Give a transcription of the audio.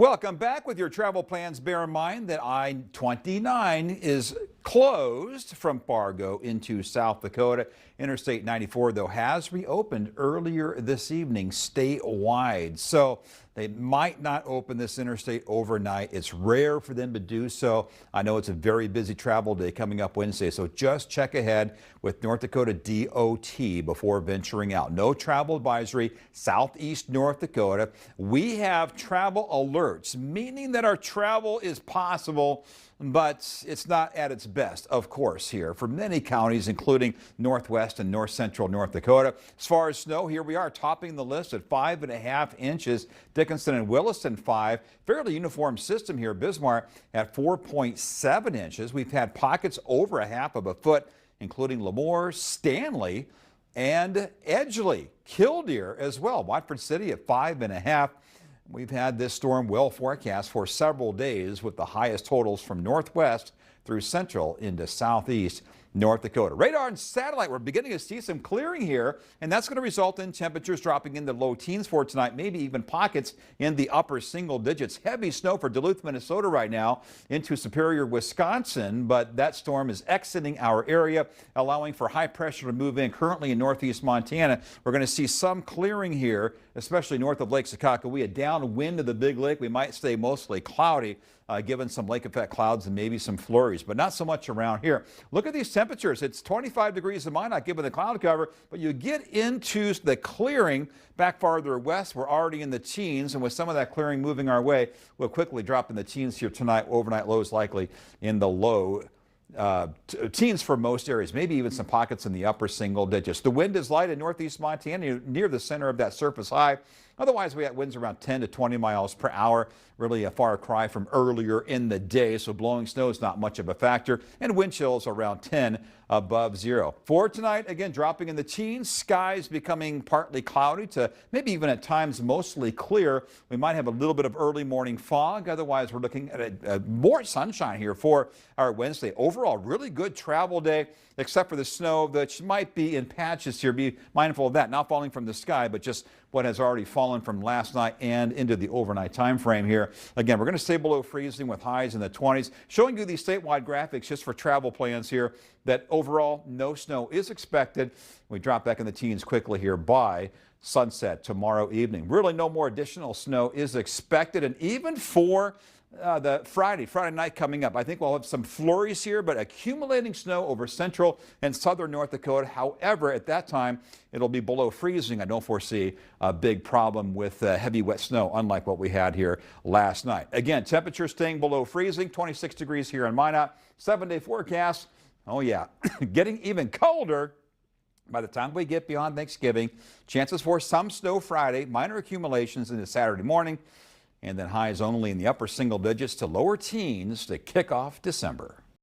Welcome back with your travel plans. Bear in mind that I-29 is closed from Fargo into South Dakota. Interstate 94, though, has reopened earlier this evening statewide. So they might not open this interstate overnight. It's rare for them to do so. I know it's a very busy travel day coming up Wednesday, so just check ahead with North Dakota DOT before venturing out. No travel advisory, southeast North Dakota. We have travel alerts, meaning that our travel is possible, but it's not at its best, of course, here for many counties, including northwest and north central North Dakota. As far as snow, here we are topping the list at 5.5 inches. Dickinson and Williston 5. Fairly uniform system here. Bismarck at 4.7 inches. We've had pockets over 1/2 foot, including Lemoore, Stanley, and Edgeley. Killdeer as well. Watford City at 5.5. We've had this storm well forecast for several days with the highest totals from northwest through central into southeast North Dakota. Radar and satellite, we're beginning to see some clearing here, and that's going to result in temperatures dropping in the low teens for tonight, maybe even pockets in the upper single digits. Heavy snow for Duluth, Minnesota right now into Superior, Wisconsin, but that storm is exiting our area, allowing for high pressure to move in. Currently in northeast Montana, we're going to see some clearing here, especially north of Lake Sakakawea. Downwind of the big lake, we might stay mostly cloudy, given some lake effect clouds and maybe some flurries, but not so much around here. Look at these temperatures. It's 25 degrees in Minot given the cloud cover, but you get into the clearing back farther west. We're already in the teens, and with some of that clearing moving our way, we'll quickly drop in the teens here tonight. Overnight lows likely in the low teens for most areas, maybe even some pockets in the upper single digits. The wind is light in northeast Montana near the center of that surface high. Otherwise, we got winds around 10 to 20 miles per hour. Really a far cry from earlier in the day, so blowing snow is not much of a factor, and wind chills around 10 above zero. For tonight, again, dropping in the teens, skies becoming partly cloudy to maybe even at times mostly clear. We might have a little bit of early morning fog. Otherwise, we're looking at more sunshine here for our Wednesday. Overall, really good travel day, except for the snow, which might be in patches here. Be mindful of that, not falling from the sky, but just what has already fallen from last night and into the overnight time frame here. Again, we're going to stay below freezing with highs in the 20s. Showing you these statewide graphics just for travel plans here, that overall no snow is expected. We drop back in the teens quickly here by sunset tomorrow evening. Really no more additional snow is expected, and even for the Friday night coming up, I think we'll have some flurries here, but accumulating snow over central and southern North Dakota. However, at that time, it'll be below freezing. I don't foresee a big problem with heavy wet snow, unlike what we had here last night. Again, temperatures staying below freezing, 26 degrees here in Minot. 7-day forecast. Oh yeah, getting even colder by the time we get beyond Thanksgiving. Chances for some snow Friday, minor accumulations into Saturday morning, and then highs only in the upper single digits to lower teens to kick off December.